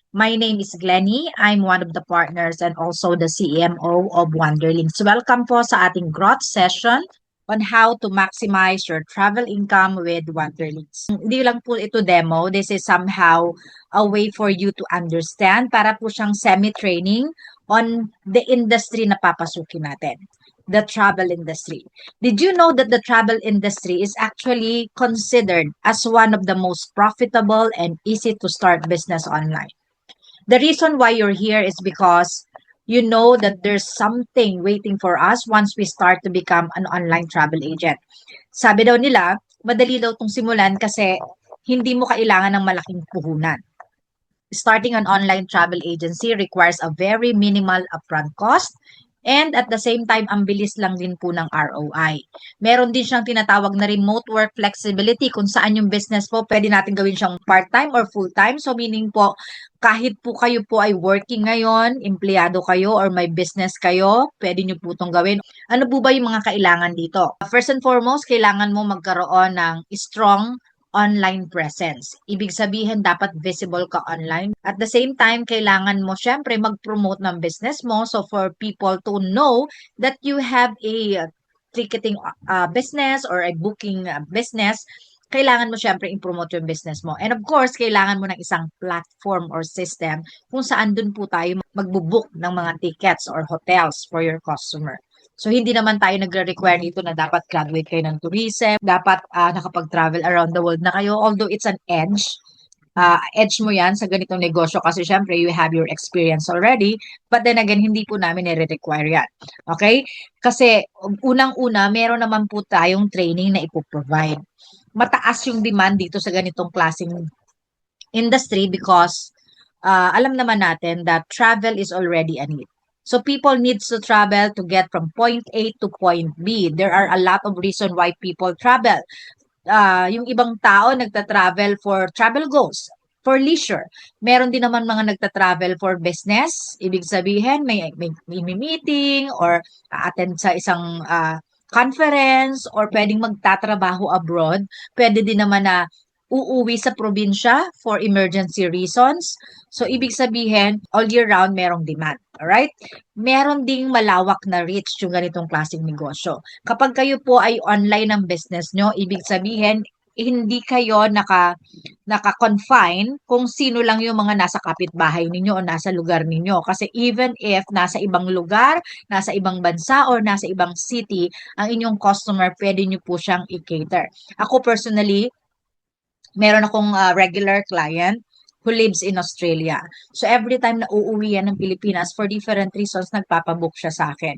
My name is Glenny. I'm one of the partners and also the CMO of Wanderlings. Welcome po sa ating growth session on how to maximize your travel income with Wanderlings. Hindi lang po ito demo. This is somehow a way for you to understand. Para po siyang semi-training on the industry na papasukin natin, the travel industry. Did you know that the travel industry is actually considered as one of the most profitable and easy to start business online? The reason why you're here is because you know that there's something waiting for us once we start to become an online travel agent. Sabi daw nila, madali daw itong simulan kasi hindi mo kailangan ng malaking puhunan. Starting an online travel agency requires a very minimal upfront cost, and at the same time, ang bilis lang din po ng ROI. Meron din siyang tinatawag na remote work flexibility kung saan yung business po pwede natin gawin siyang part-time or full-time. So meaning po, kahit po kayo po ay working ngayon, empleyado kayo or may business kayo, pwede nyo po itong gawin. Ano po ba yung mga kailangan dito? First and foremost, kailangan mo magkaroon ng strong online presence. Ibig sabihin, dapat visible ka online. At the same time, kailangan mo syempre mag-promote ng business mo. So for people to know that you have a ticketing business or a booking business, kailangan mo syempre i-promote yung business mo. And of course, kailangan mo ng isang platform or system kung saan dun po tayo magbubook ng mga tickets or hotels for your customer. So, hindi naman tayo nagre-require dito na dapat graduate kayo ng tourism, dapat nakapag-travel around the world na kayo. Although it's an edge mo yan sa ganitong negosyo kasi syempre you have your experience already. But then again, hindi po namin nire-require yan. Okay? Kasi unang-una, meron naman po tayong training na ipoprovide. Mataas yung demand dito sa ganitong klaseng industry because alam naman natin that travel is already a need. So people needs to travel to get from point A to point B. There are a lot of reason why people travel. Yung ibang tao nagta-travel for travel goals, for leisure. Meron din naman mga nagta-travel for business. Ibig sabihin, may meeting or attend sa isang conference or pwedeng magtatrabaho abroad. Pwede din naman na uuwi sa probinsya for emergency reasons. So, ibig sabihin, all year round, merong demand. Alright? Meron ding malawak na reach yung ganitong klaseng negosyo. Kapag kayo po ay online ng business nyo, ibig sabihin, hindi kayo naka-confine kung sino lang yung mga nasa kapitbahay ninyo o nasa lugar ninyo. Kasi even if nasa ibang lugar, nasa ibang bansa, or nasa ibang city, ang inyong customer, pwede nyo po siyang i-cater. Ako personally, meron akong regular client who lives in Australia. So every time na uuwi yan ng Pilipinas, for different reasons, nagpapabook siya sa akin.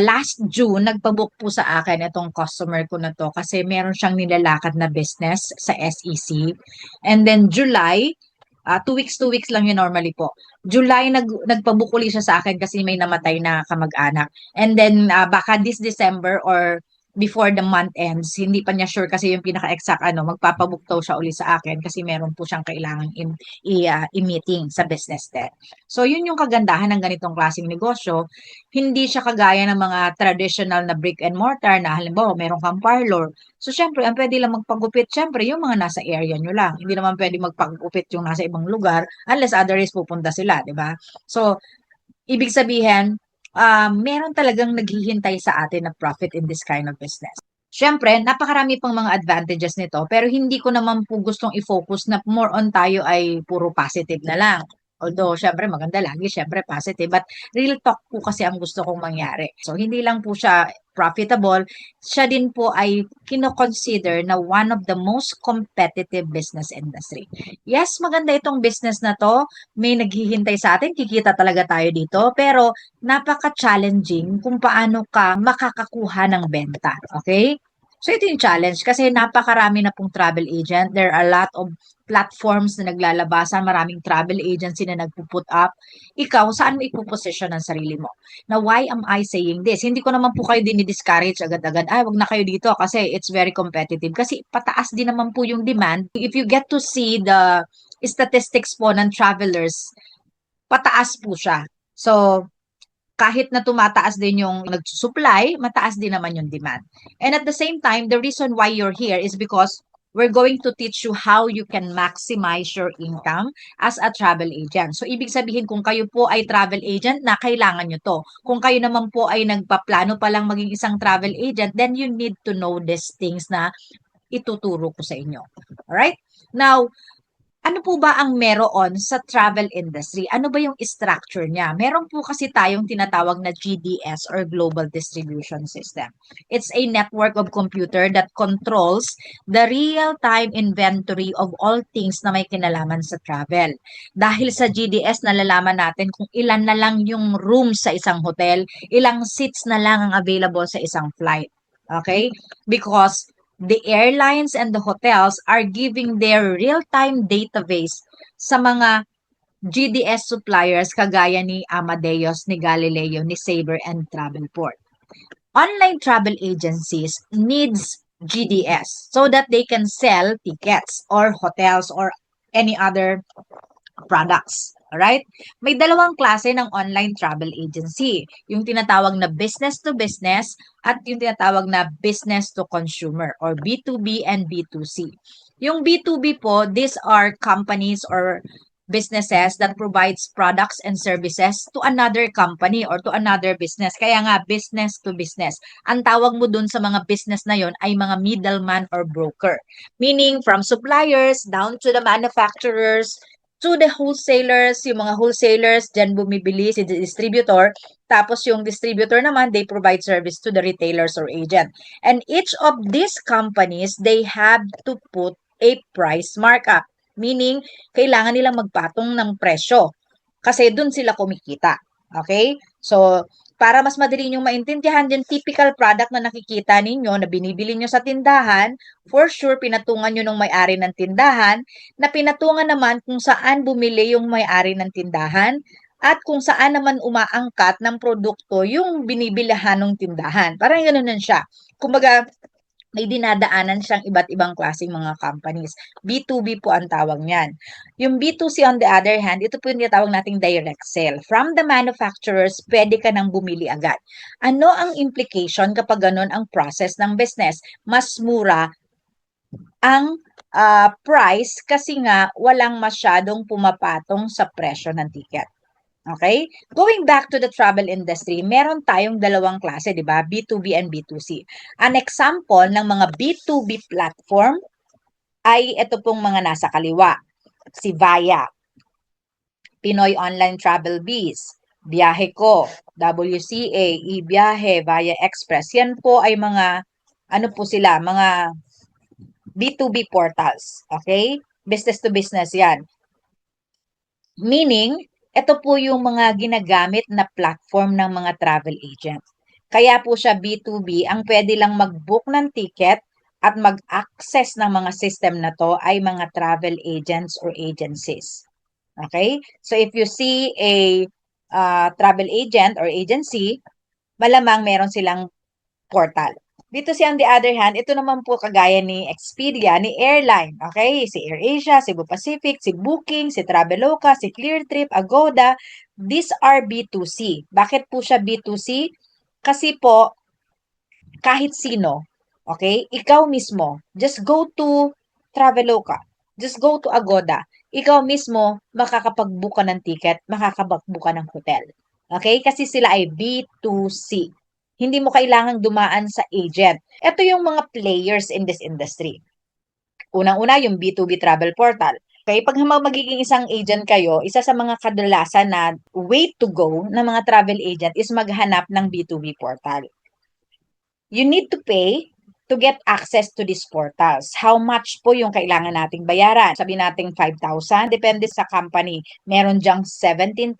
Last June, nagpabook po sa akin itong customer ko na to kasi meron siyang nilalakad na business sa SEC. And then July, 2 weeks lang yun normally po. July, nagpabook ulit siya sa akin kasi may namatay na kamag-anak. And then, baka this December or before the month ends, hindi pa niya sure kasi yung pinaka-exact magpapabook daw siya uli sa akin kasi meron po siyang kailangan i-meeting sa business din. So, yun yung kagandahan ng ganitong klaseng negosyo. Hindi siya kagaya ng mga traditional na brick and mortar na halimbawa meron kang parlor. So, syempre, ang pwede lang magpagupit, syempre, yung mga nasa area nyo lang. Hindi naman pwede magpagupit yung nasa ibang lugar unless otherwise pupunta sila, di ba? So, ibig sabihin, meron talagang naghihintay sa atin na profit in this kind of business. Siyempre, napakarami pang mga advantages nito, pero hindi ko naman po gustong i-focus na more on tayo ay puro positive na lang. Although, syempre, maganda lagi, syempre, positive. But real talk po kasi ang gusto kong mangyari. So, hindi lang po siya profitable, siya din po ay kino-consider na one of the most competitive business industry. Yes, maganda itong business na to. May naghihintay sa atin, kikita talaga tayo dito. Pero, napaka-challenging kung paano ka makakakuha ng benta. Okay? So, ito yung challenge kasi napakarami na pong travel agent. There are a lot of platforms na naglalabasan, maraming travel agency na nagpo-put up. Ikaw, saan mo ipoposition ang sarili mo? Now, why am I saying this? Hindi ko naman po kayo discourage agad-agad. Ay, wag na kayo dito kasi it's very competitive. Kasi pataas din naman po yung demand. If you get to see the statistics po ng travelers, pataas po siya. So, kahit na tumataas din yung nagsusupply, mataas din naman yung demand. And at the same time, the reason why you're here is because we're going to teach you how you can maximize your income as a travel agent. So, ibig sabihin, kung kayo po ay travel agent na, kailangan nyo to. Kung kayo naman po ay nagpaplano pa lang maging isang travel agent, then you need to know these things na ituturo ko sa inyo. Alright? Now, ano po ba ang meron sa travel industry? Ano ba yung structure niya? Meron po kasi tayong tinatawag na GDS or Global Distribution System. It's a network of computer that controls the real-time inventory of all things na may kinalaman sa travel. Dahil sa GDS, nalalaman natin kung ilan na lang yung rooms sa isang hotel, ilang seats na lang ang available sa isang flight. Okay? Because the airlines and the hotels are giving their real-time database sa mga GDS suppliers kagaya ni Amadeus, ni Galileo, ni Sabre, and Travelport. Online travel agencies needs GDS so that they can sell tickets or hotels or any other products. Alright? May dalawang klase ng online travel agency. Yung tinatawag na business to business at yung tinatawag na business to consumer or B2B and B2C. Yung B2B po, these are companies or businesses that provides products and services to another company or to another business. Kaya nga, business to business. Ang tawag mo dun sa mga business na yon ay mga middleman or broker. Meaning, from suppliers down to the manufacturers, to the wholesalers, yung mga wholesalers, dyan bumibili si distributor. Tapos yung distributor naman, they provide service to the retailers or agent. And each of these companies, they have to put a price markup. Meaning, kailangan nilang magpatong ng presyo. Kasi dun sila kumikita. Okay? So, para mas madali nyo maintindihan, yung typical product na nakikita ninyo, na binibili nyo sa tindahan, for sure, pinatungan nyo ng may-ari ng tindahan, na pinatungan naman kung saan bumili yung may-ari ng tindahan, at kung saan naman umaangkat ng produkto yung binibilihan ng tindahan. Parang ganoon siya. Kumbaga, may dinadaanan siyang iba't ibang klaseng mga companies. B2B po ang tawag niyan. Yung B2C on the other hand, ito po yung tinatawag nating direct sale. From the manufacturers, pwede ka nang bumili agad. Ano ang implication kapag ganun ang process ng business? Mas mura ang price kasi nga walang masyadong pumapatong sa presyo ng ticket. Okay? Going back to the travel industry, meron tayong dalawang klase, di ba? B2B and B2C. An example ng mga B2B platform ay ito pong mga nasa kaliwa. Si Vaya, Pinoy Online Travel Biz, Biyahe Ko, WCA, eBiyahe, Via Express. Yan po ay mga, ano po sila, mga B2B portals. Okay? Business to business yan. Meaning, ito po yung mga ginagamit na platform ng mga travel agent. Kaya po siya B2B, ang pwede lang mag-book ng ticket at mag-access ng mga system na to ay mga travel agents or agencies. Okay? So if you see a travel agent or agency, malamang meron silang portal. Dito si on the other hand, ito naman po kagaya ni Expedia, ni airline. Okay? Si AirAsia, Cebu Pacific, si Booking, si Traveloka, si Cleartrip, Agoda. These are B2C. Bakit po siya B2C? Kasi po, kahit sino, okay? Ikaw mismo, just go to Traveloka. Just go to Agoda. Ikaw mismo, makakapag-book ka ng ticket, makakapag-book ka ng hotel. Okay? Kasi sila ay B2C. Hindi mo kailangang dumaan sa agent. Ito yung mga players in this industry. Unang-una, yung B2B travel portal. Okay, pag magiging isang agent kayo, isa sa mga kadalasan na way to go ng mga travel agent is maghanap ng B2B portal. You need to pay to get access to these portals. How much po yung kailangan nating bayaran? Sabi nating 5,000, depende sa company. Meron diyang 17,000,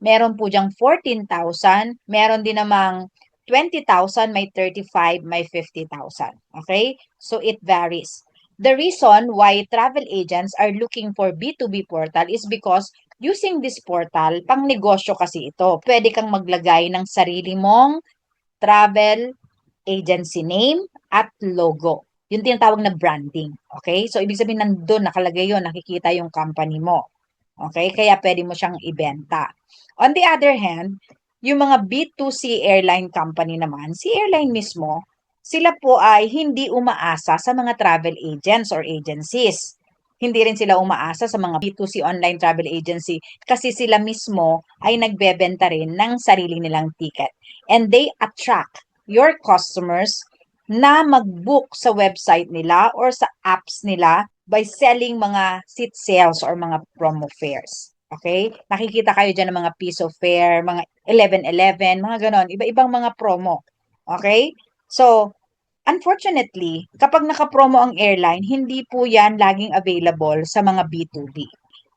meron po diyang 14,000, meron din namang 20,000, may 35, may 50,000. Okay? So it varies. The reason why travel agents are looking for B2B portal is because using this portal, pang negosyo kasi ito. Pwede kang maglagay ng sarili mong travel agency name at logo. Yung tinatawag na branding. Okay? So, ibig sabihin nandun, nakalagay yun, nakikita yung company mo. Okay? Kaya pwede mo siyang ibenta. On the other hand, yung mga B2C airline company naman, si airline mismo, sila po ay hindi umaasa sa mga travel agents or agencies. Hindi rin sila umaasa sa mga B2C online travel agency kasi sila mismo ay nagbebenta rin ng sarili nilang ticket. And they attract your customers na mag-book sa website nila or sa apps nila by selling mga seat sales or mga promo fares. Okay? Nakikita kayo dyan ng mga piso fare, mga 11-11, mga ganon. Iba-ibang mga promo. Okay? So, unfortunately, kapag naka-promo ang airline, hindi po yan laging available sa mga B2B.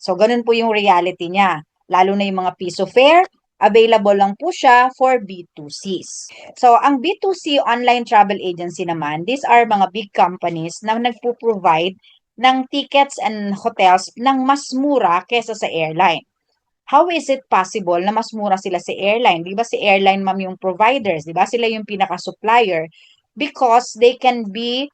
So, ganun po yung reality niya. Lalo na yung mga piso fare, available lang po siya for B2Cs. So, ang B2C online travel agency naman, these are mga big companies na nagpo-provide ng tickets and hotels ng mas mura kesa sa airline. How is it possible na mas mura sila sa airline? Di ba si airline ma'am yung providers? Di ba sila yung pinaka-supplier? Because they can be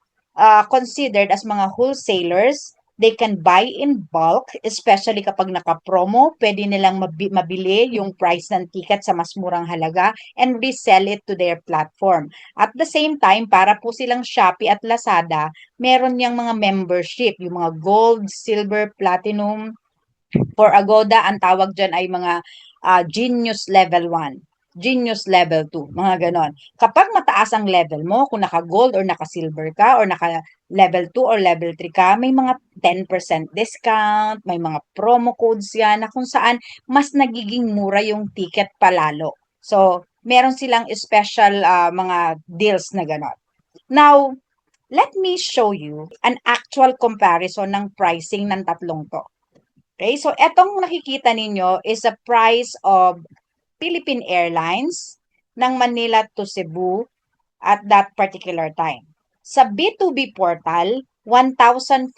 considered as mga wholesalers. They can buy in bulk, especially kapag naka-promo. Pwede nilang mabili yung price ng ticket sa mas murang halaga and resell it to their platform. At the same time, para po silang Shopee at Lazada, meron niyang mga membership, yung mga gold, silver, platinum. For Agoda, ang tawag dyan ay mga Genius Level 1, Genius Level 2, mga ganon. Kapag mataas ang level mo, kung naka-gold or naka-silver ka or naka-level 2 or level 3 ka, may mga 10% discount, may mga promo codes yan na kung saan mas nagiging mura yung ticket palalo. So, meron silang special mga deals na ganon. Now, let me show you an actual comparison ng pricing ng tatlong to. Okay, so etong nakikita ninyo is a price of Philippine Airlines ng Manila to Cebu at that particular time. Sa B2B portal, 1,544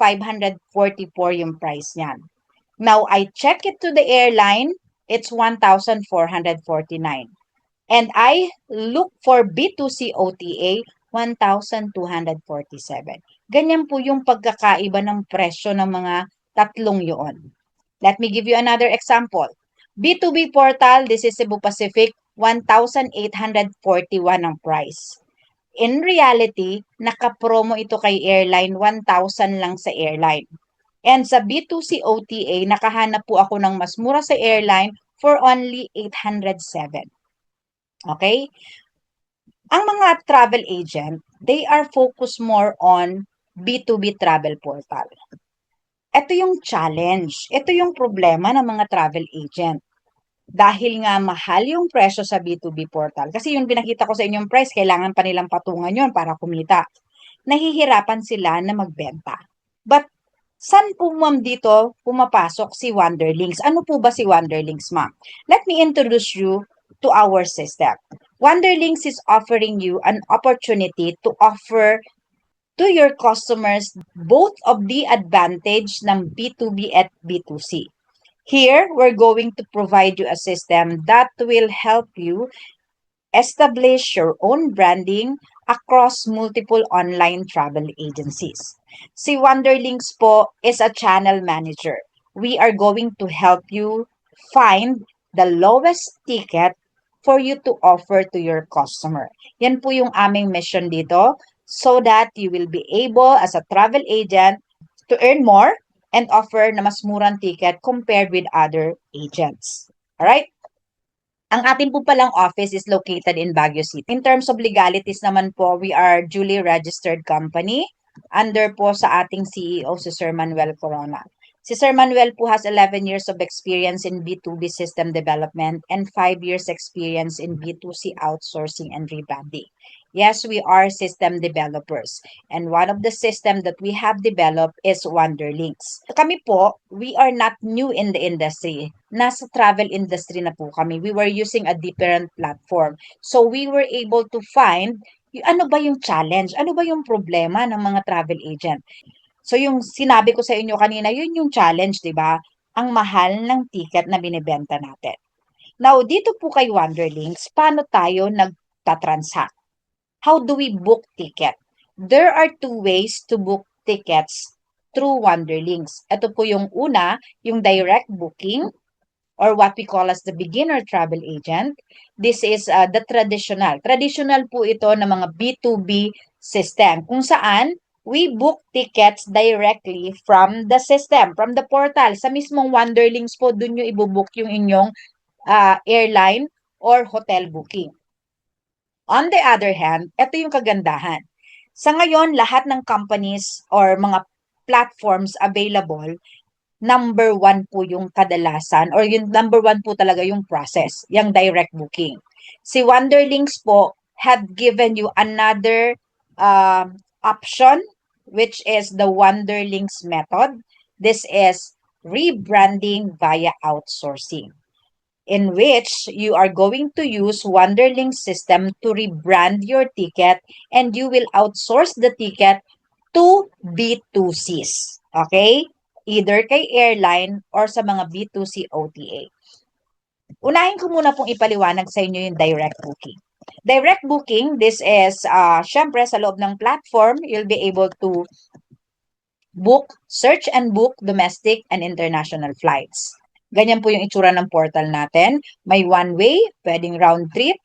yung price niyan. Now, I check it to the airline, it's 1,449. And I look for B2C OTA, 1,247. Ganyan po yung pagkakaiba ng presyo ng mga tatlong yun. Let me give you another example. B2B portal, this is Cebu Pacific, 1,841 ang price. In reality, naka-promo ito kay airline, 1,000 lang sa airline. And sa B2C OTA, nakahanap po ako ng mas mura sa airline for only 807. Okay? Ang mga travel agent, they are focused more on B2B travel portal. Ito yung challenge. Ito yung problema ng mga travel agent. Dahil nga mahal yung presyo sa B2B portal. Kasi yung pinakita ko sa inyong price, kailangan pa nilang patungan yon para kumita. Nahihirapan sila na magbenta. But saan po ma'am dito pumapasok si Wonderlinks? Ano po ba si Wonderlinks ma'am? Let me introduce you to our system. Wonderlinks is offering you an opportunity to offer to your customers both of the advantage ng B2B at B2C. Here, we're going to provide you a system that will help you establish your own branding across multiple online travel agencies. Si Wonderlinks po is a channel manager. We are going to help you find the lowest ticket for you to offer to your customer. Yan po yung aming mission dito so that you will be able as a travel agent to earn more and offer na mas murang ticket compared with other agents. Alright? Ang ating po palang office is located in Baguio City. In terms of legalities naman po, we are duly registered company under po sa ating CEO si Sir Manuel Corona. Si Sir Manuel po has 11 years of experience in B2B system development and 5 years experience in B2C outsourcing and rebranding. Yes, we are system developers. And one of the system that we have developed is Wonderlinks. Kami po, we are not new in the industry. Nasa travel industry na po kami. We were using a different platform. So we were able to find ano ba yung challenge? Ano ba yung problema ng mga travel agent? So yung sinabi ko sa inyo kanina, yun yung challenge, di ba? Ang mahal ng ticket na binibenta natin. Now, dito po kay Wonderlinks, paano tayo nagtatransact? How do we book ticket? There are two ways to book tickets through Wonderlinks. Ito po yung una, yung direct booking. or what we call as the beginner travel agent. This is the traditional. Traditional po ito ng mga B2B system kung saan we book tickets directly from the system, from the portal. Sa mismong Wanderlings po, dun nyo ibubook yung inyong airline or hotel booking. On the other hand, ito yung kagandahan. Sa ngayon, lahat ng companies or mga platforms available, number one po yung kadalasan or yung number one po talaga yung process, yung direct booking. Si Wanderlings po had given you another option, which is the Wanderlings method. This is rebranding via outsourcing, in which you are going to use Wanderlink system to rebrand your ticket and you will outsource the ticket to B2Cs. Okay? Either kay airline or sa mga B2C OTA. Unahin ko muna pong ipaliwanag sa inyo yung direct booking. Direct booking, this is, syempre sa loob ng platform, you'll be able to search and book domestic and international flights. Ganyan po yung itsura ng portal natin. May one way, pwedeng round trip,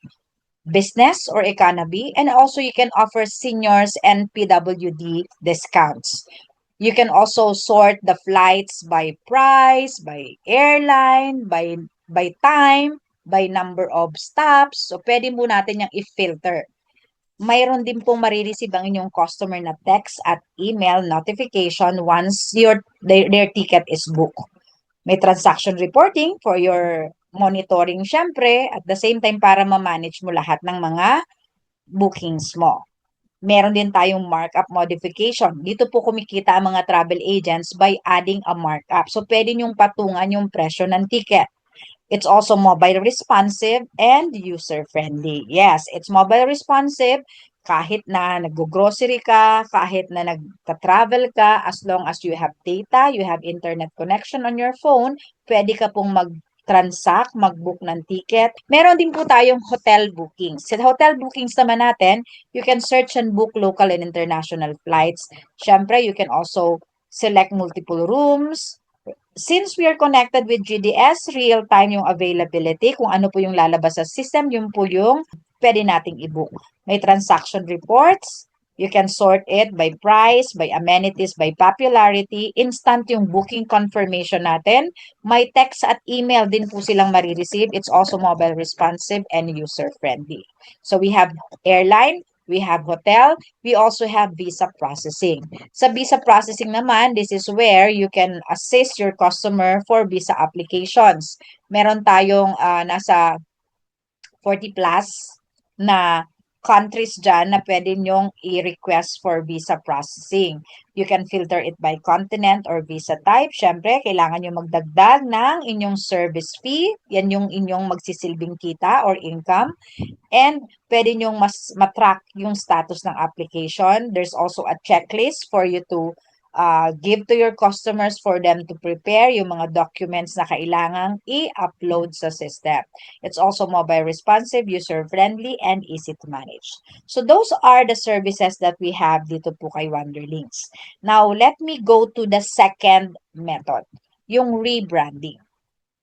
business or economy, and also you can offer seniors and PWD discounts. You can also sort the flights by price, by airline, by time, by number of stops. So, pwede mo natin yung i-filter. Mayroon din pong marireceive ang inyong customer na text at email notification once their ticket is booked. May transaction reporting for your monitoring syempre, at the same time para ma-manage mo lahat ng mga bookings mo. Meron din tayong markup modification. Dito po kumikita ang mga travel agents by adding a markup. So, pwede nyong patungan yung presyo ng ticket. It's also mobile responsive and user-friendly. Yes, it's mobile responsive kahit na nag-grocery ka, kahit na nagta-travel ka, as long as you have data, you have internet connection on your phone, pwede ka pong mag-transact, mag-book ng ticket. Meron din po tayong hotel bookings. Sa hotel bookings naman natin, you can search and book local and international flights. Siyempre, you can also select multiple rooms. Since we are connected with GDS, real-time yung availability, kung ano po yung lalabas sa system, yun po yung pwede nating i-book. May transaction reports, you can sort it by price, by amenities, by popularity, instant yung booking confirmation natin. May text at email din po silang marireceive. It's also mobile responsive and user-friendly. So we have airline, we have hotel, we also have visa processing. Sa visa processing naman, this is where you can assist your customer for visa applications. Meron tayong nasa 40 plus na countries dyan na pwede nyong i-request for visa processing. You can filter it by continent or visa type. Siyempre, kailangan nyo magdagdag ng inyong service fee. Yan yung inyong magsisilbing kita or income. And pwede nyong mas matrack yung status ng application. There's also a checklist for you to give to your customers for them to prepare yung mga documents na kailangang i-upload sa system. It's also mobile responsive, user-friendly, and easy to manage. So those are the services that we have dito po kay Wanderlings. Now, let me go to the second method, yung rebranding.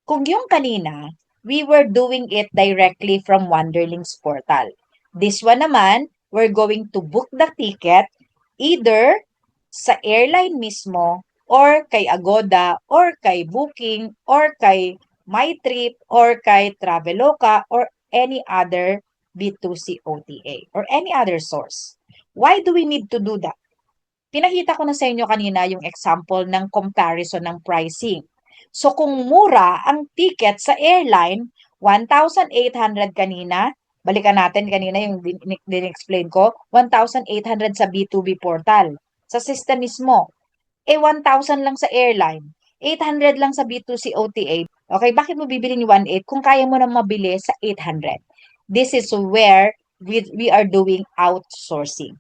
Kung yung kanina, we were doing it directly from Wanderlings portal. This one naman, we're going to book the ticket either sa airline mismo or kay Agoda or kay Booking or kay MyTrip or kay Traveloka or any other B2C OTA or any other source. Why do we need to do that? Pinakita ko na sa inyo kanina yung example ng comparison ng pricing. So kung mura ang ticket sa airline, 1,800 kanina, balikan natin kanina yung din-explain ko, 1,800 sa B2B portal. Sa system mismo, 1,000 lang sa airline, 800 lang sa B2C OTA. Okay, bakit mo bibili yung 1,800 kung kaya mo na mabili sa 800? This is where we are doing outsourcing.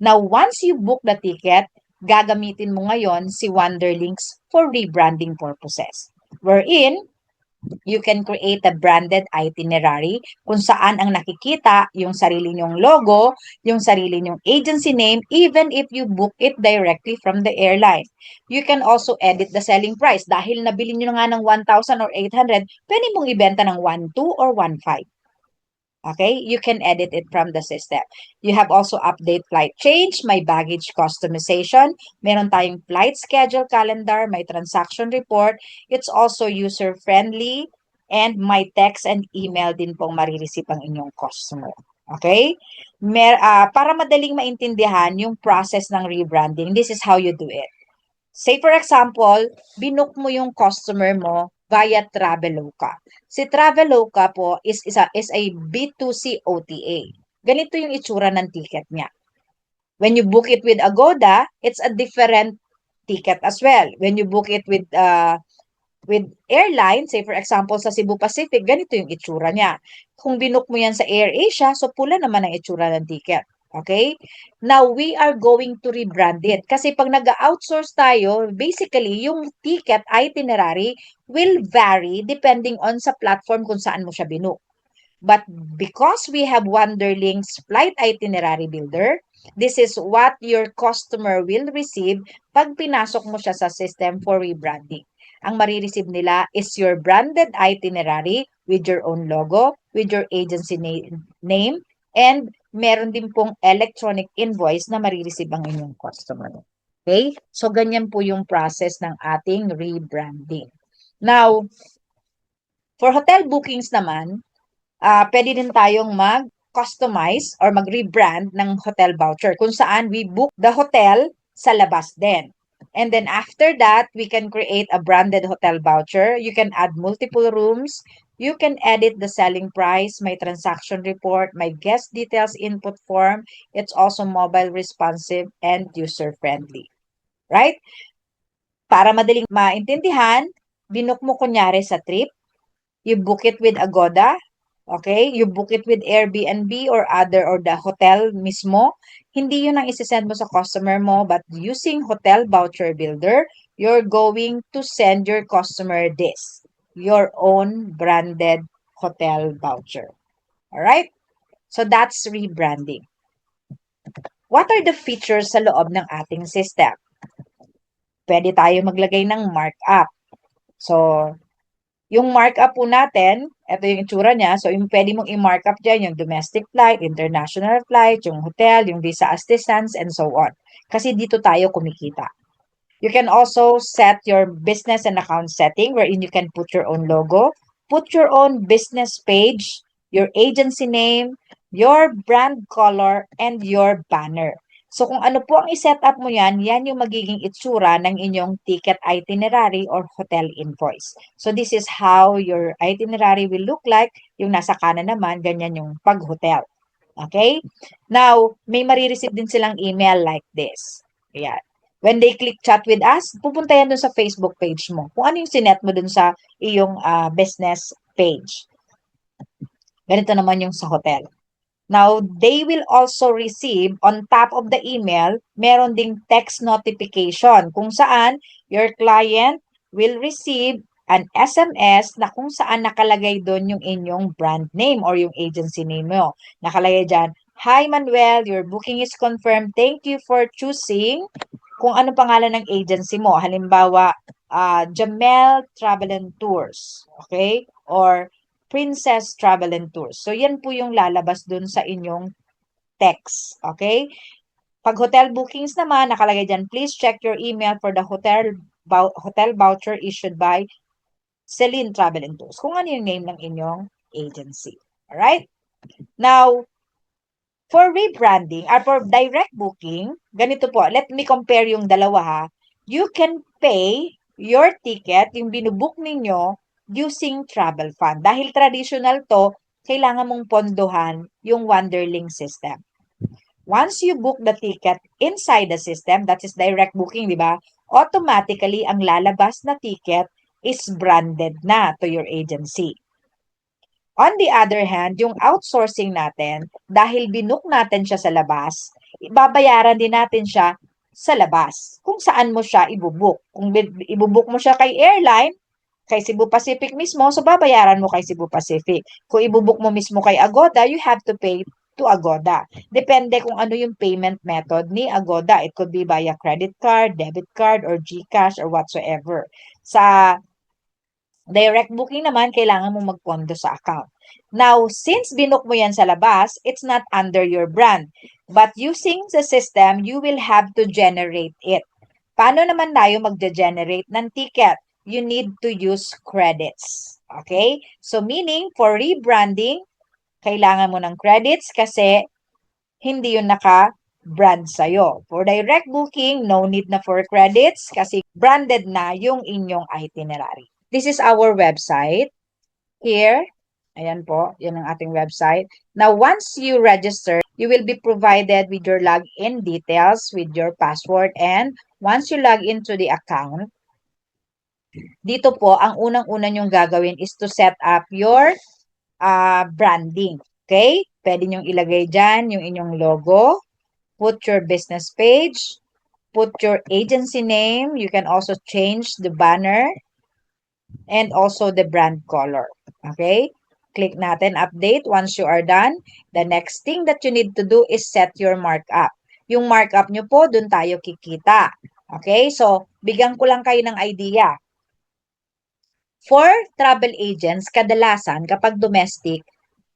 Now, once you book the ticket, gagamitin mo ngayon si Wanderlinks for rebranding purposes. Wherein, You can create a branded itinerary kung saan ang nakikita yung sarili nyong logo, yung sarili nyong agency name, even if you book it directly from the airline. You can also edit the selling price. Dahil nabili nyo na nga ng 1,000 or 800, pwede mong ibenta ng 1,200 or 1,500. Okay, you can edit it from the system. You have also update flight change, may baggage customization, meron tayong flight schedule calendar, may transaction report. It's also user-friendly and may text and email din pong marireceive ang inyong customer. Okay? Para madaling maintindihan yung process ng rebranding, this is how you do it. Say for example, binook mo yung customer mo via Traveloka. Si Traveloka po is a B2C OTA. Ganito yung itsura ng ticket niya. When you book it with Agoda, it's a different ticket as well. When you book it with airline, say for example sa Cebu Pacific, ganito yung itsura niya. Kung binook mo yan sa AirAsia, so pula naman ang itsura ng ticket. Okay? Now, we are going to rebrand it. Kasi pag nag-outsource tayo, basically, yung ticket itinerary will vary depending on sa platform kung saan mo siya binook. But because we have Wonderlink's flight itinerary builder, this is what your customer will receive pag pinasok mo siya sa system for rebranding. Ang marireceive nila is your branded itinerary with your own logo, with your agency name, and meron din pong electronic invoice na marireceive ang inyong customer. Okay? So, ganyan po yung process ng ating rebranding. Now, for hotel bookings naman, pwede din tayong mag-customize or mag-rebrand ng hotel voucher kung saan we book the hotel sa labas din. And then after that, we can create a branded hotel voucher. You can add multiple rooms. You can edit the selling price, may transaction report, may guest details input form. It's also mobile responsive and user-friendly. Right? Para madaling maintindihan, binook mo kunyari sa trip, you book it with Agoda, okay? You book it with Airbnb or the hotel mismo. Hindi yun ang isisend mo sa customer mo, but using Hotel Voucher Builder, you're going to send your customer this, your own branded hotel voucher. All right? So that's rebranding. What are the features sa loob ng ating system? Pwede tayo maglagay ng markup. So, yung markup po natin, ito yung itsura niya. So, yung pwede mong i-markup dyan, yung domestic flight, international flight, yung hotel, yung visa assistance, and so on. Kasi dito tayo kumikita. You can also set your business and account setting wherein you can put your own logo, put your own business page, your agency name, your brand color, and your banner. So kung ano po ang iset up mo yan, yan yung magiging itsura ng inyong ticket itinerary or hotel invoice. So this is how your itinerary will look like. Yung nasa kanan naman, ganyan yung pag-hotel. Okay? Now, may marireceive din silang email like this. Ayan. When they click chat with us, pupunta yan dun sa Facebook page mo. Kung ano yung sinet mo dun sa iyong business page. Ganito naman yung sa hotel. Now, they will also receive, on top of the email, meron ding text notification kung saan your client will receive an SMS na kung saan nakalagay doon yung inyong brand name or yung agency name mo. Nakalagay dyan, "Hi Manuel, your booking is confirmed. Thank you for choosing," kung ano pangalan ng agency mo. Halimbawa, Jamel Travel and Tours. Okay? Or Princess Travel and Tours. So, yan po yung lalabas dun sa inyong text. Okay? Pag hotel bookings naman, nakalagay dyan, please check your email for the hotel voucher issued by Celine Travel and Tours. Kung ano yung name ng inyong agency. Alright? Now, for rebranding, or for direct booking, ganito po, let me compare yung dalawa ha. You can pay your ticket, yung binubook ninyo, using travel fund. Dahil traditional to, kailangan mong pondohan yung Wonderlink system. Once you book the ticket inside the system, that is direct booking, di ba? Automatically, ang lalabas na ticket is branded na to your agency. On the other hand, yung outsourcing natin, dahil binook natin siya sa labas, babayaran din natin siya sa labas. Kung saan mo siya ibubuk. Kung ibubuk mo siya kay airline, kay Cebu Pacific mismo, so babayaran mo kay Cebu Pacific. Kung ibubuk mo mismo kay Agoda, you have to pay to Agoda. Depende kung ano yung payment method ni Agoda. It could be via credit card, debit card, or GCash, or whatsoever. Sa direct booking naman, kailangan mo magpondo sa account. Now, since binook mo yan sa labas, it's not under your brand. But using the system, you will have to generate it. Paano naman tayo mag-generate ng ticket? You need to use credits. Okay? So, meaning, for rebranding, kailangan mo ng credits kasi hindi yun naka-brand sa'yo. For direct booking, no need na for credits kasi branded na yung inyong itinerary. This is our website. Here, ayan po, yan ang ating website. Now, once you register, you will be provided with your login details with your password, and once you log into the account, dito po, ang unang-una nyong gagawin is to set up your branding. Okay? Pwede nyong ilagay dyan yung inyong logo, put your business page, put your agency name. You can also change the banner and also the brand color. Okay? Click natin update. Once you are done, the next thing that you need to do is set your markup. Yung markup nyo po, dun tayo kikita. Okay? So, bigyan ko lang kayo ng idea. For travel agents, kadalasan kapag domestic,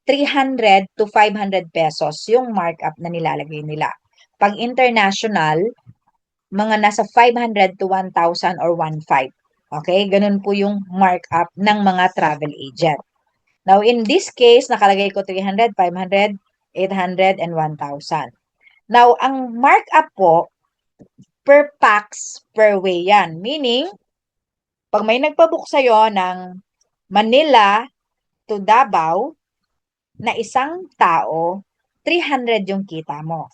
300 to 500 pesos yung markup na nilalagay nila. Pag international, mga nasa 500 to 1,000 or 1,500. Okay? Ganun po yung markup ng mga travel agent. Now, in this case, nakalagay ko 300, 500, 800, and 1,000. Now, ang markup po, per pax per way yan. Meaning, pag may nagpabook sa'yo ng Manila to Davao na isang tao, 300 yung kita mo.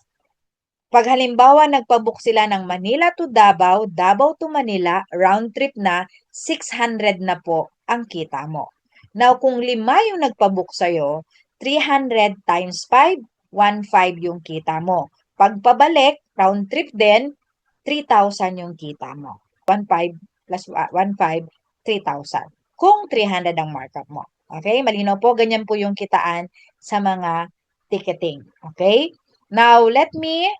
Pag halimbawa nagpabook sila ng Manila to Davao, Davao to Manila, round trip na, 600 na po ang kita mo. Now, kung 5 yung nagpabook sa'yo, 300 times 5, 1,500 yung kita mo. Pag pabalik, round trip din, 3,000 yung kita mo. 1,500 plus 1,500, 3,000. Kung 300 ang markup mo. Okay? Malinaw po, ganyan po yung kitaan sa mga ticketing. Okay? Now, let me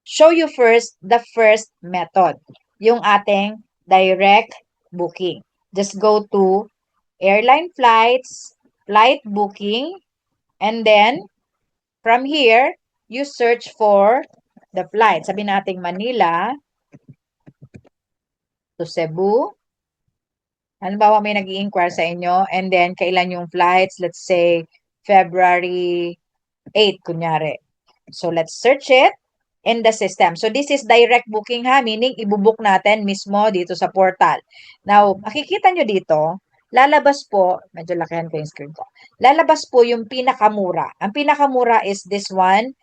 show you first the first method, yung ating direct booking. Just go to airline flights, flight booking, and then from here, you search for the flight. Sabi natin Manila to Cebu. Halimbawa may nag-i-inquire sa inyo, and then kailan yung flights, let's say February 8, kunyari. So let's search it in the system. So this is direct booking ha, meaning ibubook natin mismo dito sa portal. Now, makikita nyo dito, lalabas po, medyo lakihan ko yung screen ko, lalabas po yung pinakamura. Ang pinakamura is this one,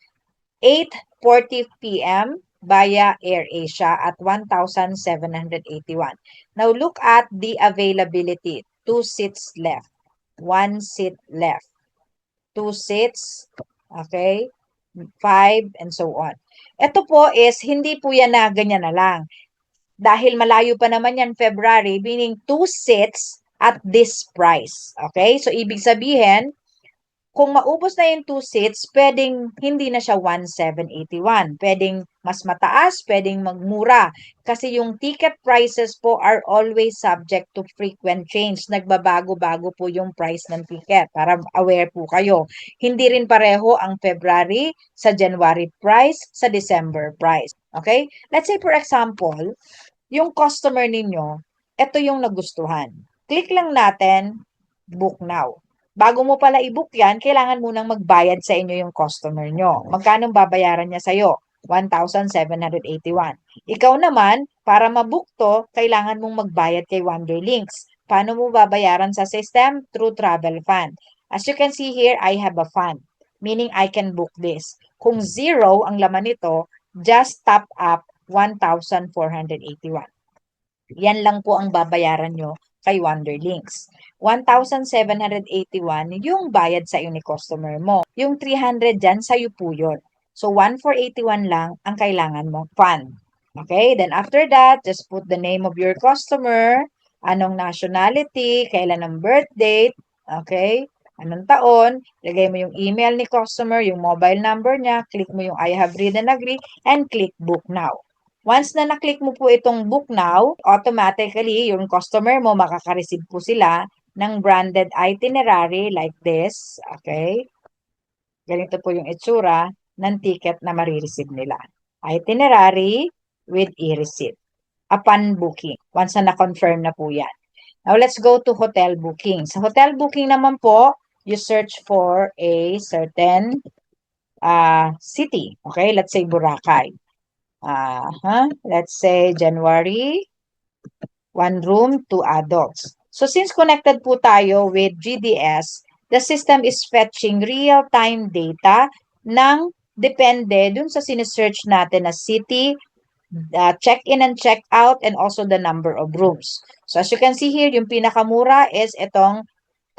8:40 p.m. via AirAsia at 1,781. Now, look at the availability. 2 seats left. 1 seat left. 2 seats. Okay? 5 and so on. Ito po is, hindi po yan na ganyan na lang. Dahil malayo pa naman yan February, meaning 2 seats at this price. Okay? So, ibig sabihin, kung maubos na yung 2 seats, pwedeng hindi na siya 1,781. Pwedeng mas mataas, pwedeng magmura. Kasi yung ticket prices po are always subject to frequent change. Nagbabago-bago po yung price ng ticket para aware po kayo. Hindi rin pareho ang February sa January price, sa December price. Okay? Let's say for example, yung customer ninyo, ito yung nagustuhan. Click lang natin, book now. Bago mo pala i-book yan, kailangan munang magbayad sa inyo yung customer nyo. Magkano babayaran niya sa'yo? 1,781. Ikaw naman, para mabook to, kailangan mong magbayad kay Wonderlinks. Paano mo babayaran sa system? Through Travel Fund. As you can see here, I have a fund. Meaning I can book this. Kung 0 ang laman nito, just top up 1,481. Yan lang po ang babayaran nyo kay Wonderlinks. 1,781 yung bayad sa iyo ni customer mo. Yung 300 dyan, sa'yo po yun. So, 1,481 lang ang kailangan mong fund. Okay? Then after that, just put the name of your customer. anong nationality, kailan ang birth date, okay? Anong taon, lagay mo yung email ni customer, yung mobile number niya, click mo yung I have read and agree, and click book now. Once na na-click mo po itong book now, automatically, yung customer mo, makaka-receive po sila ng branded itinerary like this, okay? Ganito po yung itsura ng ticket na marireceive nila. Itinerary with e-receipt upon booking. Once na na-confirm na po yan. Now, let's go to hotel booking. Sa hotel booking naman po, you search for a certain city. Okay, let's say Boracay. Let's say January, 1 room, 2 adults. So since connected po tayo with GDS, the system is fetching real-time data ng depende dun sa sinesearch natin na city, check-in and check-out, and also the number of rooms. So as you can see here, yung pinakamura is itong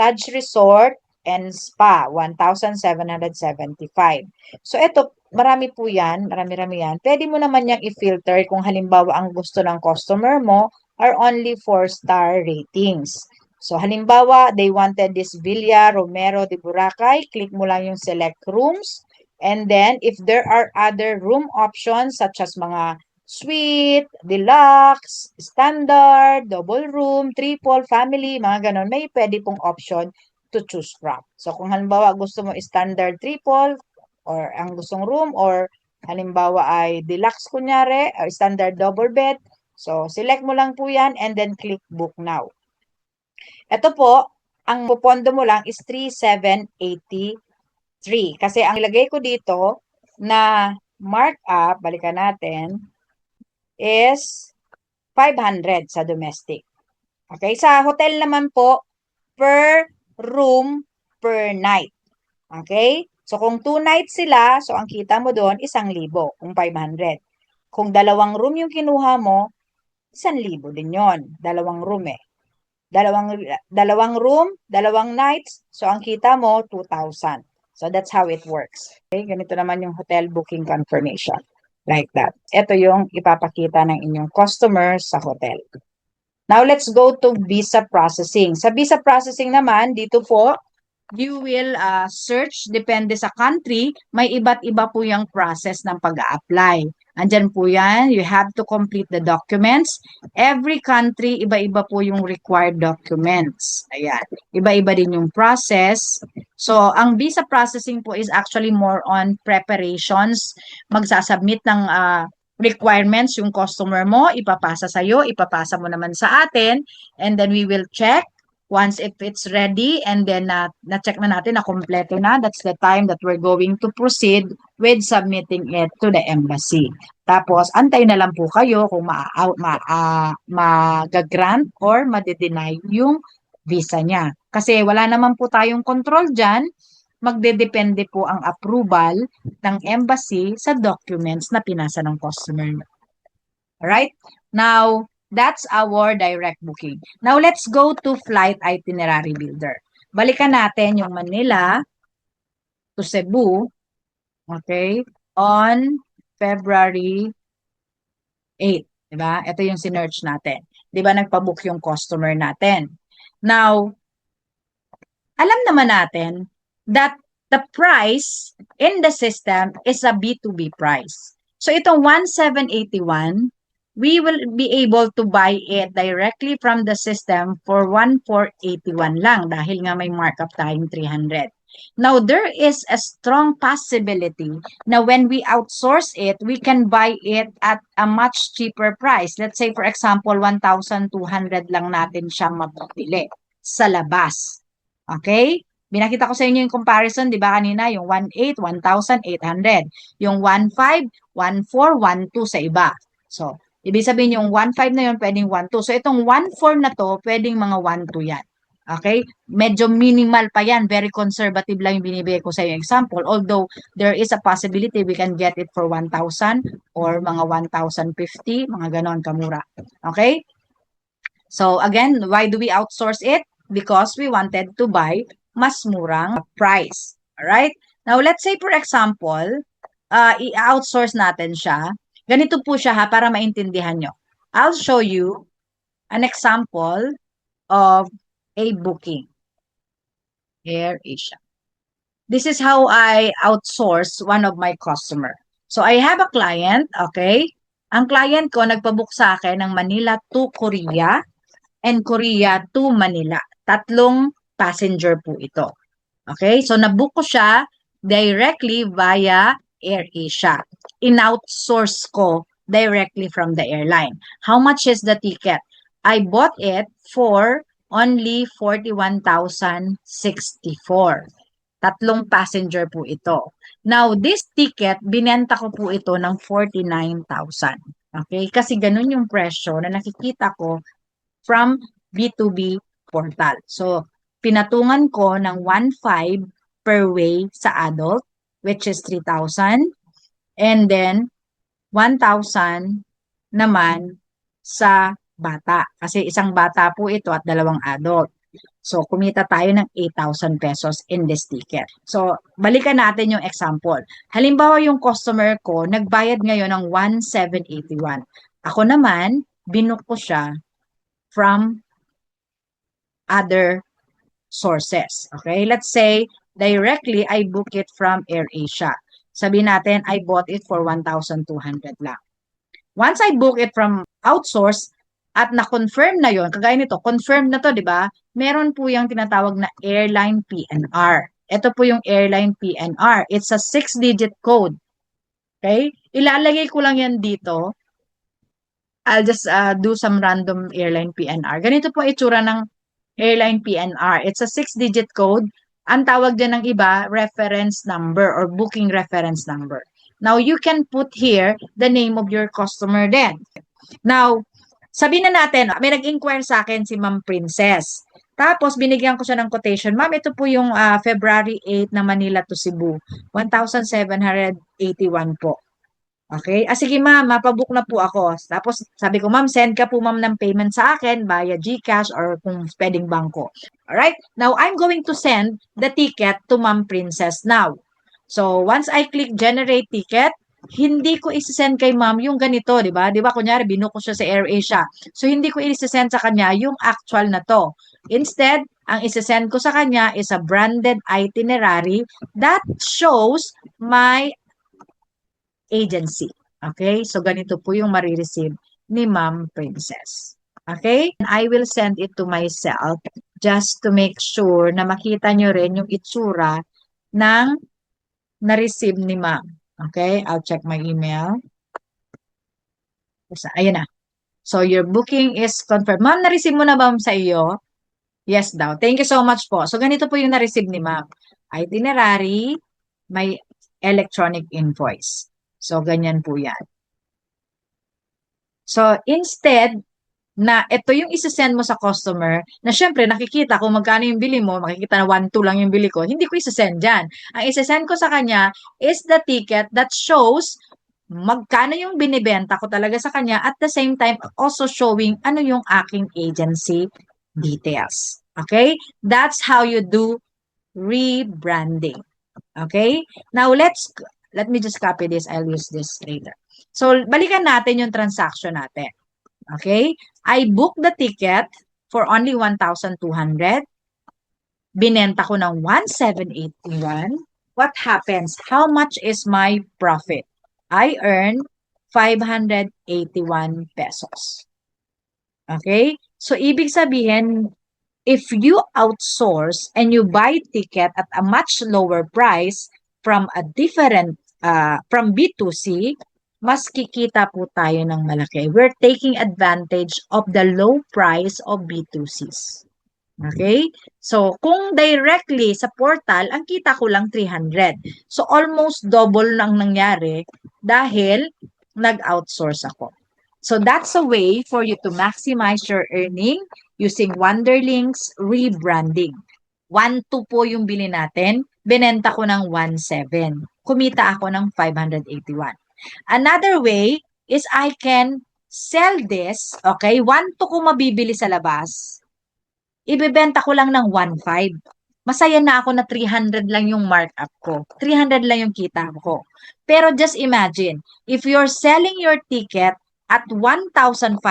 Taj Resort and Spa, 1,775. So ito, marami po yan, marami-rami yan. Pwede mo naman yang i-filter kung halimbawa ang gusto ng customer mo are only 4-star ratings. So halimbawa, they wanted this Villa Romero de Boracay, click mo lang yung select rooms. And then, if there are other room options such as mga suite, deluxe, standard, double room, triple, family, mga ganon, may pwede pong option to choose from. So, kung halimbawa gusto mo standard triple or ang gustong room or halimbawa ay deluxe kunyari or standard double bed, so select mo lang po yan and then click book now. Ito po, ang pupondo mo lang is 3,783 kasi ang ilagay ko dito na markup, balikan natin, is 500 sa domestic. Okay, sa hotel naman po, per room, per night. Okay? So, kung 2 nights sila, so ang kita mo doon, 1,000 kung 500. Kung 2 room yung kinuha mo, 1,000 din yon. 2 room eh. Dalawang room, 2 nights, so ang kita mo, 2,000. So, that's how it works. Okay? Ganito naman yung hotel booking confirmation. Like that. Ito yung ipapakita ng inyong customer sa hotel. Now, let's go to visa processing. Sa visa processing naman, dito po, you will search, depende sa country, may iba't iba po yung process ng pag-a-apply. Andyan po yan, you have to complete the documents. Every country, iba-iba po yung required documents. Ayan, iba-iba din yung process. So, ang visa processing po is actually more on preparations. Magsasubmit ng requirements yung customer mo, ipapasa sa'yo, ipapasa mo naman sa atin, and then we will check. Once if it's ready and then na-check na natin na kompleto na, that's the time that we're going to proceed with submitting it to the embassy. Tapos, antay na lang po kayo kung mag-grant or ma-deny yung visa niya. Kasi wala naman po tayong control dyan, magdedepende po ang approval ng embassy sa documents na pinasa ng customer. Alright? Now, that's our direct booking. Now, let's go to flight itinerary builder. Balikan natin yung Manila to Cebu, okay, on February 8. Diba? Ito yung sinerch natin. Diba nagpabook yung customer natin. Now, alam naman natin that the price in the system is a B2B price. So, itong 1,781, we will be able to buy it directly from the system for 1,481 lang dahil nga may markup tayong 300. Now, there is a strong possibility na when we outsource it, we can buy it at a much cheaper price. Let's say, for example, 1,200 lang natin siya mapapili sa labas. Okay? Binakita ko sa inyo yung comparison, di ba kanina, yung 1,800, 1,800. Yung 1,500, 1,400, 1,200 sa iba. So, ibig sabihin yung 1,500 na yun, pwedeng 1,200. So, itong 1,400 na to, pwedeng mga 1,200 yan. Okay? Medyo minimal pa yan. Very conservative lang yung binibigay ko sa inyo example. Although, there is a possibility we can get it for 1,000 or mga 1,050, mga ganon kamura. Okay? So, again, why do we outsource it? Because we wanted to buy mas murang price. Alright? Now, let's say, for example, i-outsource natin siya. Ganito po siya ha, para maintindihan nyo. I'll show you an example of a booking, AirAsia. This is how I outsource one of my customer. So I have a client, okay? Ang client ko nagpabook sa akin ng Manila to Korea and Korea to Manila. Tatlong passenger po ito. Okay? So nabook ko siya directly via AirAsia. In-outsource ko directly from the airline. How much is the ticket? I bought it for only 41,064. Tatlong passenger po ito. Now, this ticket, binenta ko po ito ng 49,000. Okay? Kasi ganun yung presyo na nakikita ko from B2B portal. So, pinatungan ko ng 1,500 per way sa adult, which is 3,000. And then, 1,000 naman sa bata. Kasi isang bata po ito at dalawang adult. So, kumita tayo ng 8,000 pesos in this ticket. So, balikan natin yung example. Halimbawa, yung customer ko, nagbayad ngayon ng 1,781. Ako naman, binook ko siya from other sources. Okay? Let's say, directly, I book it from AirAsia. Sabihin natin, I bought it for 1,200 lang. Once I book it from outsource, at na-confirm na yon, kagaya nito, confirm na to, di ba? Meron po yung tinatawag na airline PNR. Ito po yung airline PNR. It's a 6-digit code. Okay? Ilalagay ko lang yan dito. I'll just do some random airline PNR. Ganito po itsura ng airline PNR. It's a 6-digit code. Ang tawag dyan ng iba, reference number or booking reference number. Now, you can put here the name of your customer then. Now, sabihin na natin, may nag-inquire sa akin si Ma'am Princess. Tapos, binigyan ko siya ng quotation. Ma'am, ito po yung February 8 na Manila to Cebu. 1,781 po. Okay? Sige ma'am, mapabook na po ako. Tapos, sabi ko, ma'am, send ka po ma'am ng payment sa akin via GCash or kung pwedeng bangko. Alright? Now, I'm going to send the ticket to Ma'am Princess now. So, once I click generate ticket, hindi ko isi-send kay ma'am yung ganito, di ba? Di ba, kunyari, binuko siya sa AirAsia. So, hindi ko isi-send sa kanya yung actual na to. Instead, ang isi-send ko sa kanya is a branded itinerary that shows my agency. Okay? So, ganito po yung marireceive ni Ma'am Princess. Okay? And I will send it to myself just to make sure na makita nyo rin yung itsura ng na-receive ni Ma'am. Okay? I'll check my email. Ayan na. So, your booking is confirmed. Ma'am, na-receive mo na ba sa iyo? Yes daw. Thank you so much po. So, ganito po yung na-receive ni Ma'am. Itinerary, may electronic invoice. So, ganyan po yan. So, instead na ito yung isa-send mo sa customer, na syempre nakikita kung magkano yung bili mo, makikita na 1,2 lang yung bili ko, hindi ko isa-send dyan. Ang isa-send ko sa kanya is the ticket that shows magkano yung binibenta ko talaga sa kanya at the same time also showing ano yung aking agency details. Okay? That's how you do rebranding. Okay? Now, let me just copy this. I'll use this later. So, balikan natin yung transaction natin. Okay? I booked the ticket for only 1,200. Binenta ko ng 1,781. What happens? How much is my profit? I earn 581 pesos. Okay? So, ibig sabihin, if you outsource and you buy ticket at a much lower price from a different, from B2C, mas kikita po tayo ng malaki. We're taking advantage of the low price of B2Cs. Okay? So, kung directly sa portal, ang kita ko lang 300. So, almost double nang nangyari dahil nag-outsource ako. So, that's a way for you to maximize your earning using Wonderlink's rebranding. 1,2 po yung bili natin, binenta ko ng 1,7. Kumita ako ng 581. Another way is I can sell this, okay? 1,2 ko mabibili sa labas. Ibebenta ko lang ng 1,500. Masaya na ako na 300 lang yung markup ko. 300 lang yung kita ko. Pero just imagine, if you're selling your ticket at 1,500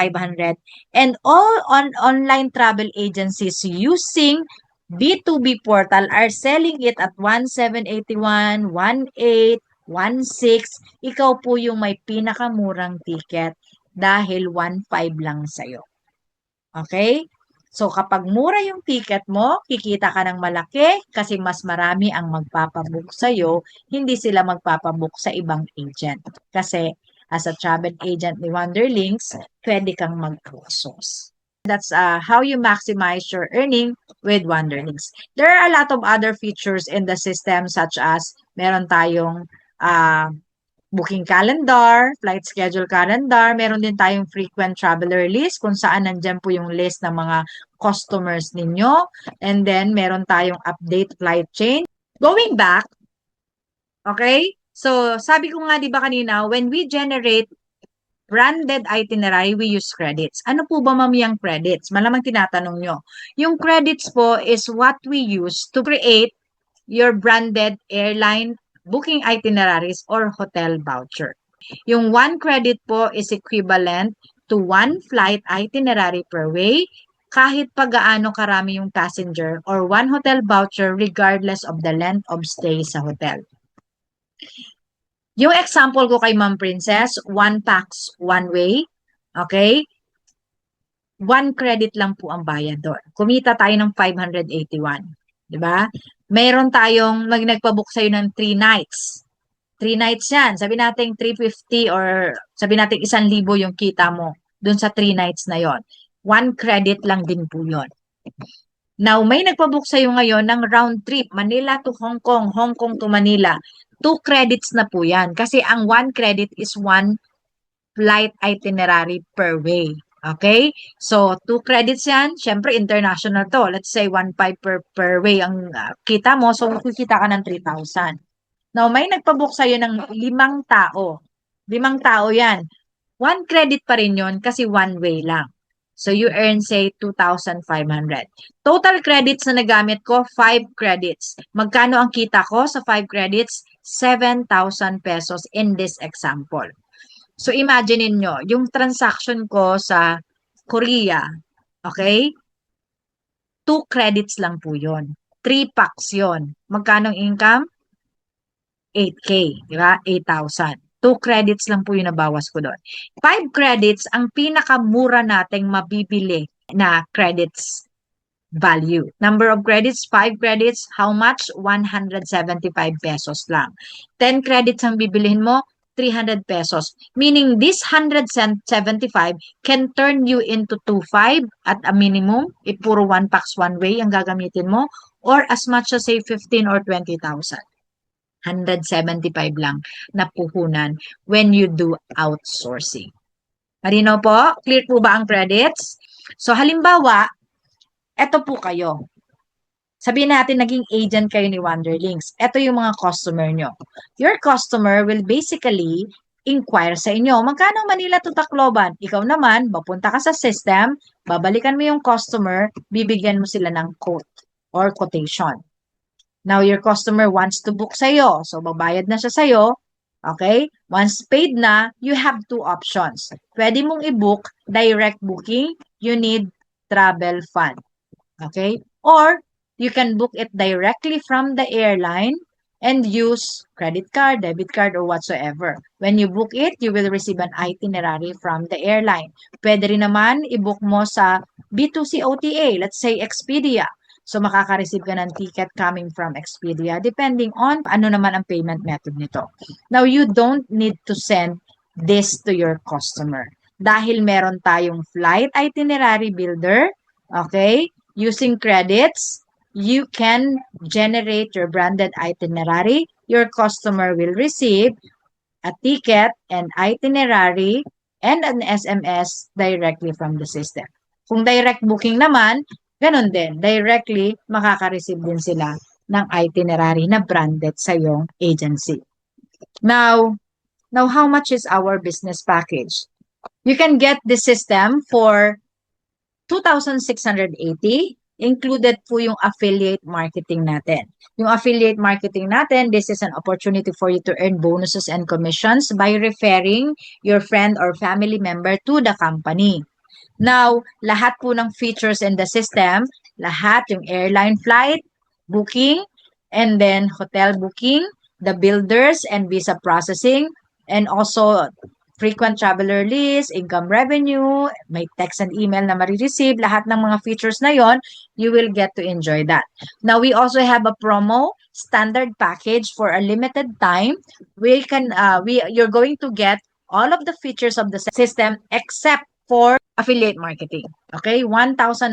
and all online travel agencies using B2B portal are selling it at 1,781, 1,800, 1,600. Ikaw po yung may pinakamurang ticket dahil 1,500 lang sa'yo. Okay? So kapag mura yung ticket mo, kikita ka ng malaki kasi mas marami ang magpapabook sa'yo, hindi sila magpapabook sa ibang agent. Kasi as a travel agent ni Wanderlinks, pwede kang mag-outsource. That's how you maximize your earning with Wanderlinks. There are a lot of other features in the system such as meron tayong booking calendar, flight schedule calendar. Meron din tayong frequent traveler list kung saan nandyan po yung list ng mga customers ninyo. And then, meron tayong update flight change. Going back, okay? So, sabi ko nga, di ba kanina, when we generate branded itinerary, we use credits. Ano po ba ma'am yung credits? Malamang tinatanong nyo. Yung credits po is what we use to create your branded airline booking itineraries or hotel voucher. Yung 1 credit po is equivalent to 1 flight itinerary per way kahit pa gaano karami yung passenger or 1 hotel voucher regardless of the length of stay sa hotel. Yung example ko kay Ma'am Princess, 1 pax, 1 way, okay? 1 credit lang po ang bayad doon. Kumita tayo ng 581. Diba? Meron tayong nagpabook sa'yo ng 3 nights. 3 nights yan. Sabi natin 350 or sabi natin 1,000 yung kita mo dun sa 3 nights na yon. 1 credit lang din po yon. Now, may nagpabook sa'yo ngayon ng round trip, Manila to Hong Kong, Hong Kong to Manila. 2 credits na po yan. Kasi ang 1 credit is 1 flight itinerary per way. Okay? So, 2 credits yan. Siyempre, international to. Let's say 1,500 per way ang kita mo. So, kikita ka ng 3,000. Now, may nagpabook sa'yo ng 5 tao. 5 tao yan. 1 credit pa rin yun kasi 1 way lang. So, you earn, say, 2,500. Total credits na nagamit ko, 5 credits. Magkano ang kita ko sa 5 credits? 7,000 pesos in this example. So, imagine nyo, yung transaction ko sa Korea, okay? 2 credits lang po yun. 3 packs yun. Magkano income? 8K, di ba? 8,000. 2 credits lang po yung nabawas ko doon. 5 credits, ang pinakamura nating mabibili na credits value. Number of credits, 5 credits, how much? 175 pesos lang. 10 credits ang bibilihin mo, 300 pesos. Meaning this 175 can turn you into 2,500 at a minimum, if puro 1 packs 1 way ang gagamitin mo, or as much as say 15 or 20,000. 175 lang na puhunan when you do outsourcing. Marino po? Clear po ba ang credits? So halimbawa, eto po kayo. Sabihin natin naging agent kayo ni Wanderlinks. Ito yung mga customer nyo. Your customer will basically inquire sa inyo, magkano Manila to Tacloban? Ikaw naman, mapunta ka sa system, babalikan mo yung customer, bibigyan mo sila ng quote or quotation. Now, your customer wants to book sa'yo. So, babayad na siya sa'yo. Okay? Once paid na, you have 2 options. Pwede mong i-book direct booking. You need travel fund. Okay? Or, you can book it directly from the airline and use credit card, debit card, or whatsoever. When you book it, you will receive an itinerary from the airline. Pwede rin naman i-book mo sa B2C OTA, let's say Expedia. So, makaka-receive ka ng ticket coming from Expedia depending on ano naman ang payment method nito. Now, you don't need to send this to your customer. Dahil meron tayong flight itinerary builder, okay, using credits, you can generate your branded itinerary. Your customer will receive a ticket and itinerary and an SMS directly from the system. Kung direct booking naman, ganun din. Directly, makaka-receive din sila ng itinerary na branded sa iyong agency. Now how much is our business package? You can get the system for 2,680 included po yung affiliate marketing natin. Yung affiliate marketing natin, this is an opportunity for you to earn bonuses and commissions by referring your friend or family member to the company. Now, lahat po ng features in the system, lahat yung airline flight, booking, and then hotel booking, the builders and visa processing, and also frequent traveler list, income revenue, may text and email na marireceive, lahat ng mga features na yon, you will get to enjoy that. Now, we also have a promo standard package for a limited time. You're going to get all of the features of the system except for affiliate marketing. Okay? 1,980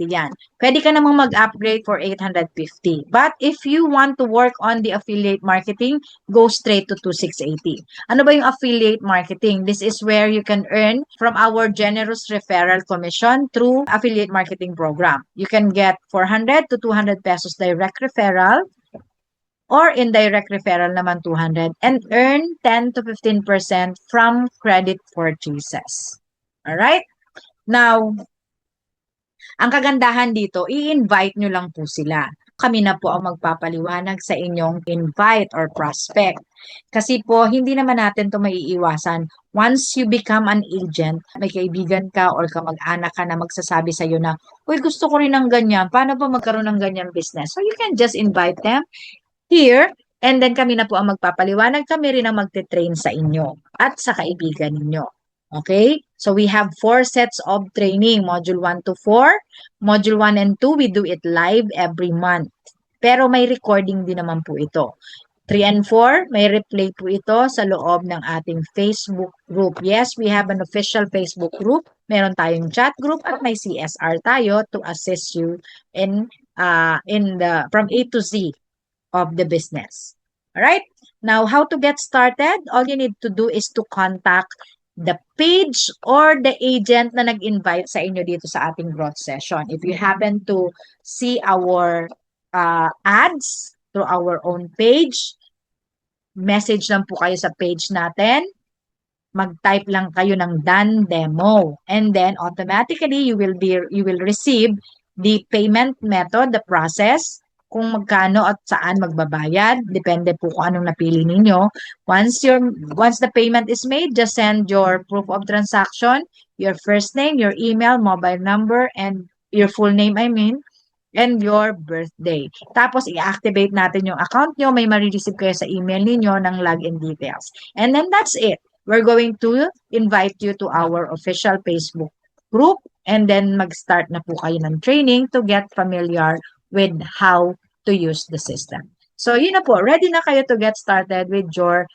yan. Pwede ka namang mag-upgrade for 850. But if you want to work on the affiliate marketing, go straight to 2,680. Ano ba yung affiliate marketing? This is where you can earn from our generous referral commission through affiliate marketing program. You can get 400 to 200 pesos direct referral or indirect referral naman 200 and earn 10 to 15% from credit purchases. Alright? Now, ang kagandahan dito, i-invite nyo lang po sila. Kami na po ang magpapaliwanag sa inyong invite or prospect. Kasi po, hindi naman natin to maiiwasan. Once you become an agent, may kaibigan ka or kamag-anak ka na magsasabi sa iyo na, uy, gusto ko rin ng ganyan. Paano ba magkaroon ng ganyan business? So, you can just invite them here, and then kami na po ang magpapaliwanag. Kami rin ang magte-train sa inyo at sa kaibigan ninyo. Okay? So we have 4 sets of training, Module 1 to 4. Module 1 and 2, we do it live every month. Pero may recording din naman po ito. 3 and 4, may replay po ito sa loob ng ating Facebook group. Yes, we have an official Facebook group. Meron tayong chat group at may CSR tayo to assist you in the from A to Z of the business. All right? Now, how to get started? All you need to do is to contact the page or the agent na nag-invite sa inyo dito sa ating growth session. If you happen to see our ads through our own page, message lang po kayo sa page natin. Mag-type lang kayo ng done demo. And then automatically you will receive the payment method, the process, kung magkano at saan magbabayad. Depende po kung anong napili ninyo. Once the payment is made, just send your proof of transaction, your first name, your email, mobile number, and your full name, and your birthday. Tapos, i-activate natin yung account nyo. May marireceive kayo sa email ninyo ng login details. And then that's it. We're going to invite you to our official Facebook group and then mag-start na po kayo ng training to get familiar with how to use the system. So, yun na po. Ready na kayo to get started with your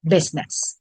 business.